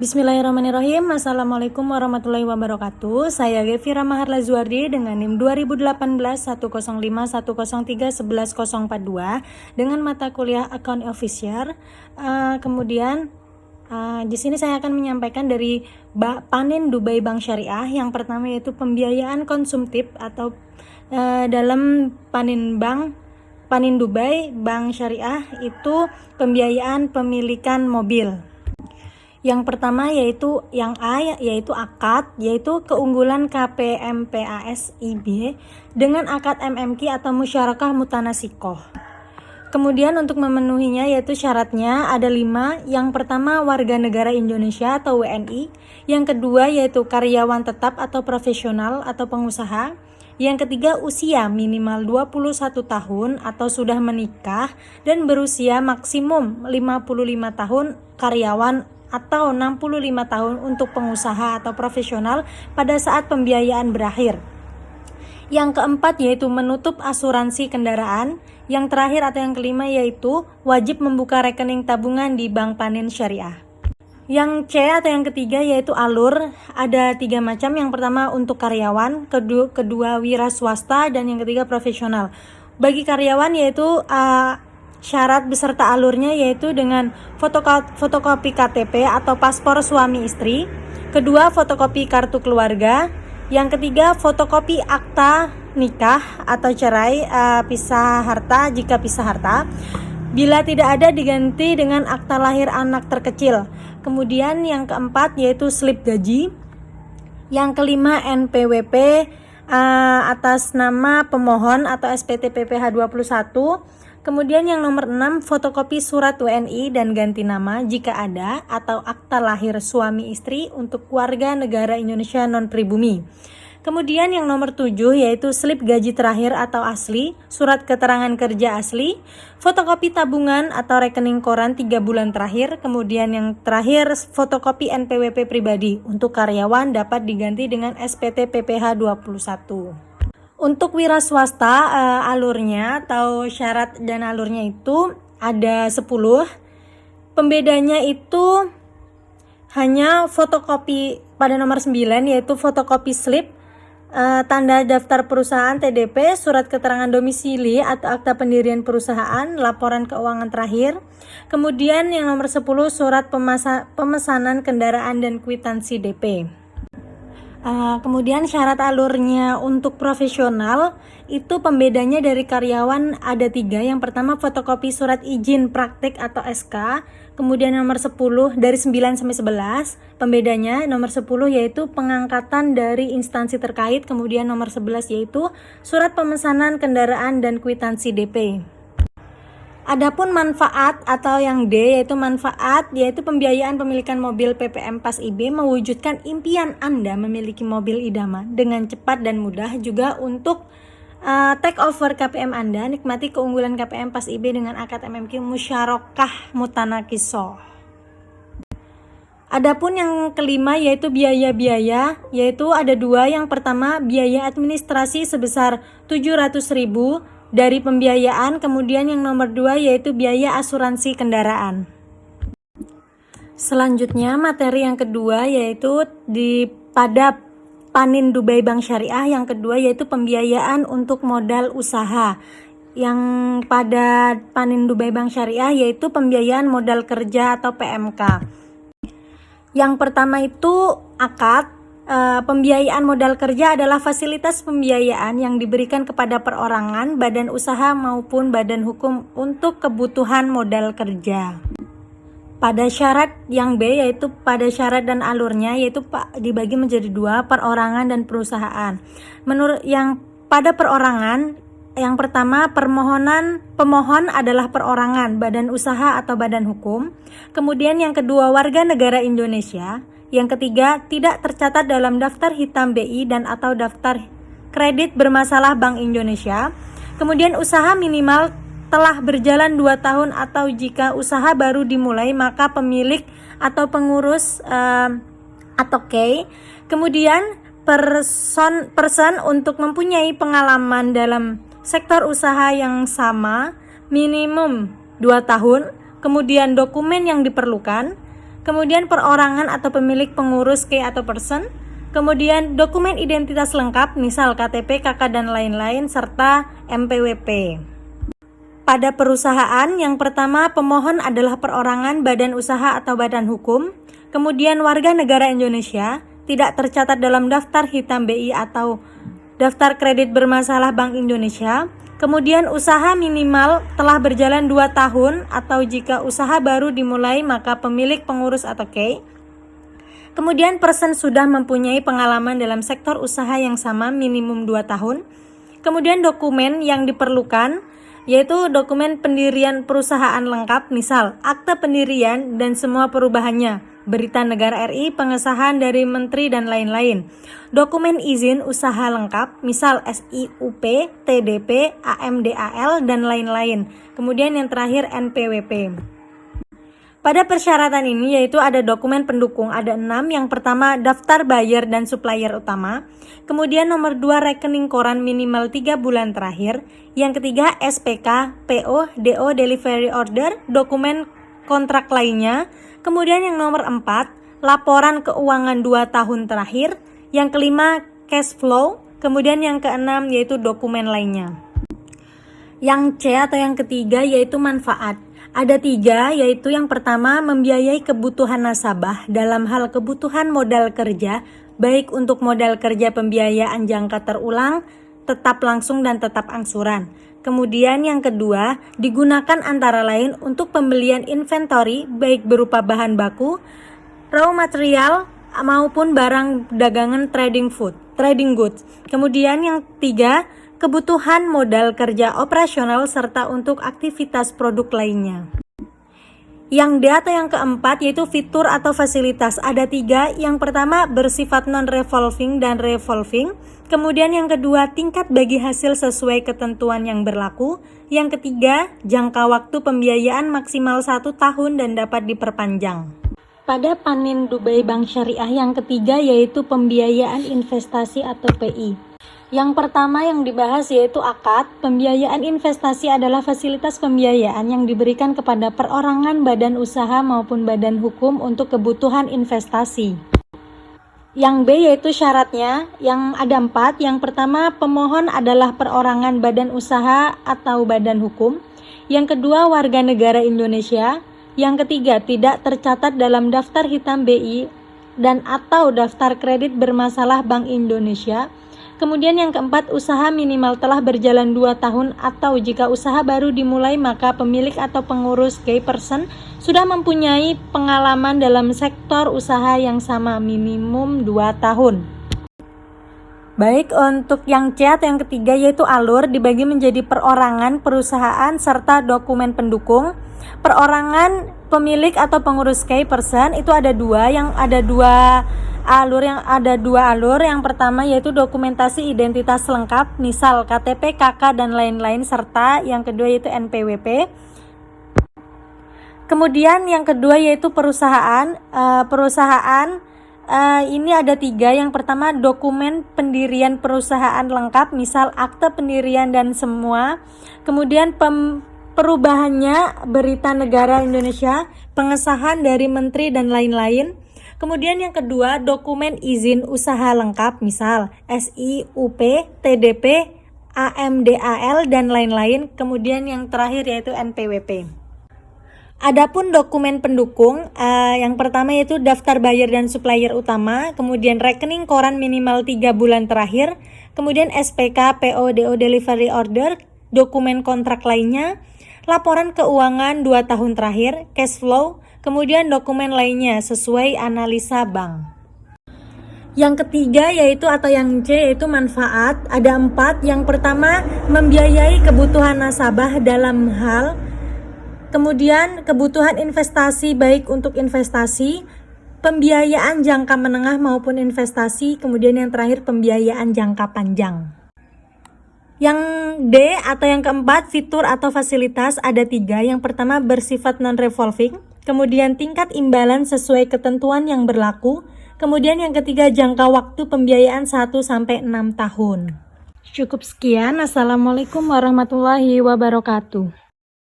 Bismillahirrahmanirrahim. Assalamualaikum warahmatullahi wabarakatuh. Saya Gevira Maharla Zuardi dengan NIM 2018 105 103 11042 dengan mata kuliah Account Officer. Di sini saya akan menyampaikan dari Panin Dubai Bank Syariah. Yang pertama yaitu pembiayaan konsumtif atau dalam Panin Dubai Bank Syariah itu pembiayaan pemilikan mobil. Yang pertama yaitu yang A yaitu akad, yaitu keunggulan KPMPASIB dengan akad MMQ atau musyarakah mutanasikoh. Kemudian untuk memenuhinya yaitu syaratnya ada 5. Yang pertama warga negara Indonesia atau WNI. Yang kedua yaitu karyawan tetap atau profesional atau pengusaha. Yang ketiga usia minimal 21 tahun atau sudah menikah dan berusia maksimum 55 tahun karyawan atau 65 tahun untuk pengusaha atau profesional pada saat pembiayaan berakhir. Yang keempat yaitu menutup asuransi kendaraan. Yang terakhir atau yang kelima yaitu wajib membuka rekening tabungan di Bank Panin Syariah. Yang C atau yang ketiga yaitu alur, ada 3 macam. Yang pertama untuk karyawan, kedua wira swasta, dan yang ketiga profesional. Bagi karyawan yaitu syarat beserta alurnya yaitu dengan fotokopi KTP atau paspor suami istri. Kedua, fotokopi kartu keluarga. Yang ketiga, fotokopi akta nikah atau cerai pisah harta jika pisah harta. Bila tidak ada diganti dengan akta lahir anak terkecil. Kemudian yang keempat yaitu slip gaji. Yang kelima NPWP atas nama pemohon atau SPT PPh 21. Kemudian yang nomor 6, fotokopi surat WNI dan ganti nama jika ada atau akta lahir suami istri untuk warga negara Indonesia non-pribumi. Kemudian yang nomor 7 yaitu slip gaji terakhir atau asli, surat keterangan kerja asli, fotokopi tabungan atau rekening koran 3 bulan terakhir. Kemudian yang terakhir fotokopi NPWP pribadi untuk karyawan dapat diganti dengan SPT PPh 21. Untuk wira swasta alurnya atau syarat dan alurnya itu ada 10. Pembedanya itu hanya fotokopi pada nomor 9 yaitu fotokopi slip, tanda daftar perusahaan TDP, surat keterangan domisili atau akta pendirian perusahaan, laporan keuangan terakhir. Kemudian yang nomor 10 surat pemesanan kendaraan dan kwitansi DP. Kemudian syarat alurnya untuk profesional itu pembedanya dari karyawan ada 3. Yang pertama fotokopi surat izin praktik atau SK. Kemudian nomor 10 dari 9 sampai 11. Pembedanya nomor 10 yaitu pengangkatan dari instansi terkait. Kemudian nomor 11 yaitu surat pemesanan kendaraan dan kwitansi DP. Adapun manfaat atau yang D yaitu manfaat yaitu pembiayaan pemilikan mobil PPM PAS IB mewujudkan impian Anda memiliki mobil idaman dengan cepat dan mudah, juga untuk take over KPM Anda, nikmati keunggulan KPM PAS IB dengan akad MMQ musyarakah mutanakisoh. Adapun yang kelima yaitu biaya-biaya, yaitu ada 2. Yang pertama biaya administrasi sebesar 700.000 dari pembiayaan. Kemudian yang nomor 2 yaitu biaya asuransi kendaraan. Selanjutnya materi yang kedua yaitu pada Panin Dubai Bank Syariah. Yang kedua yaitu pembiayaan untuk modal usaha. Yang pada Panin Dubai Bank Syariah yaitu pembiayaan modal kerja atau PMK. Yang pertama itu akad. Pembiayaan modal kerja adalah fasilitas pembiayaan yang diberikan kepada perorangan, badan usaha maupun badan hukum untuk kebutuhan modal kerja. Pada syarat yang B yaitu pada syarat dan alurnya yaitu dibagi menjadi 2, perorangan dan perusahaan. Menurut yang pada perorangan, yang pertama pemohon adalah perorangan, badan usaha atau badan hukum. Kemudian yang kedua warga negara Indonesia. Yang ketiga, tidak tercatat dalam daftar hitam BI dan atau daftar kredit bermasalah Bank Indonesia. Kemudian usaha minimal telah berjalan 2 tahun atau jika usaha baru dimulai maka pemilik atau pengurus atau K. Kemudian person untuk mempunyai pengalaman dalam sektor usaha yang sama minimum 2 tahun. Kemudian dokumen yang diperlukan. kemudian perorangan atau pemilik pengurus key atau person, kemudian dokumen identitas lengkap, misal KTP, KK, dan lain-lain, serta NPWP. Pada perusahaan, yang pertama pemohon adalah perorangan, badan usaha atau badan hukum, kemudian warga negara Indonesia, tidak tercatat dalam daftar hitam BI atau daftar kredit bermasalah Bank Indonesia, kemudian usaha minimal telah berjalan 2 tahun atau jika usaha baru dimulai maka pemilik pengurus atau key. Kemudian person sudah mempunyai pengalaman dalam sektor usaha yang sama minimum 2 tahun. Kemudian dokumen yang diperlukan yaitu dokumen pendirian perusahaan lengkap, misal akte pendirian dan semua perubahannya, berita negara RI, pengesahan dari menteri dan lain-lain. Dokumen izin usaha lengkap, misal SIUP, TDP, AMDAL dan lain-lain. Kemudian yang terakhir NPWP. Pada persyaratan ini yaitu ada dokumen pendukung, ada 6. Yang pertama daftar buyer dan supplier utama. Kemudian nomor 2 rekening koran minimal 3 bulan terakhir. Yang ketiga SPK, PO, DO, delivery order, dokumen kontrak lainnya. Kemudian yang nomor 4 laporan keuangan 2 tahun terakhir. Yang kelima cash flow. Kemudian yang keenam yaitu dokumen lainnya. Yang C atau yang ketiga yaitu manfaat. Ada 3, yaitu yang pertama membiayai kebutuhan nasabah dalam hal kebutuhan modal kerja, baik untuk modal kerja pembiayaan jangka terulang, tetap langsung dan tetap angsuran. Kemudian yang kedua, digunakan antara lain untuk pembelian inventory, baik berupa bahan baku, raw material, maupun barang dagangan trading goods. Kemudian yang 3, kebutuhan modal kerja operasional serta untuk aktivitas produk lainnya. Yang D atau yang keempat yaitu fitur atau fasilitas. Ada 3, yang pertama bersifat non-revolving dan revolving. Kemudian yang kedua tingkat bagi hasil sesuai ketentuan yang berlaku. Yang ketiga jangka waktu pembiayaan maksimal 1 tahun dan dapat diperpanjang. Pada panen Dubai Bank Syariah yang ketiga yaitu pembiayaan investasi atau PI. Yang pertama yang dibahas yaitu akad. Pembiayaan investasi adalah fasilitas pembiayaan yang diberikan kepada perorangan, badan usaha maupun badan hukum untuk kebutuhan investasi. Yang B yaitu syaratnya, yang ada 4. Yang pertama pemohon adalah perorangan, badan usaha atau badan hukum. Yang kedua warga negara Indonesia. Yang ketiga tidak tercatat dalam daftar hitam BI dan atau daftar kredit bermasalah Bank Indonesia. Kemudian yang keempat, usaha minimal telah berjalan 2 tahun atau jika usaha baru dimulai maka pemilik atau pengurus key person sudah mempunyai pengalaman dalam sektor usaha yang sama minimum 2 tahun. Baik, untuk yang C atau yang ketiga yaitu alur dibagi menjadi perorangan, perusahaan, serta dokumen pendukung. Perorangan pemilik atau pengurus key person itu ada 2, yang ada 2 alur. Yang pertama yaitu dokumentasi identitas lengkap, misal KTP, KK dan lain-lain, serta yang kedua yaitu NPWP. Kemudian yang kedua yaitu perusahaan. Ini ada 3. Yang pertama dokumen pendirian perusahaan lengkap, misal akte pendirian dan semua. Kemudian perubahannya, berita negara Indonesia, pengesahan dari menteri dan lain-lain. Kemudian yang kedua, dokumen izin usaha lengkap, misal SIUP, TDP, AMDAL dan lain-lain. Kemudian yang terakhir yaitu NPWP. Adapun dokumen pendukung, yang pertama yaitu daftar buyer dan supplier utama, kemudian rekening koran minimal 3 bulan terakhir, kemudian SPK, PO, DO, delivery order, dokumen kontrak lainnya, laporan keuangan 2 tahun terakhir, cash flow, kemudian dokumen lainnya sesuai analisa bank. Yang ketiga yaitu atau yang C yaitu manfaat. Ada 4. Yang pertama membiayai kebutuhan nasabah dalam hal, kemudian kebutuhan investasi baik untuk investasi, pembiayaan jangka menengah maupun investasi, kemudian yang terakhir pembiayaan jangka panjang. Yang D atau yang keempat fitur atau fasilitas ada 3. Yang pertama bersifat non-revolving, kemudian tingkat imbalan sesuai ketentuan yang berlaku, kemudian yang ketiga jangka waktu pembiayaan 1-6 tahun. Cukup sekian. Assalamualaikum warahmatullahi wabarakatuh.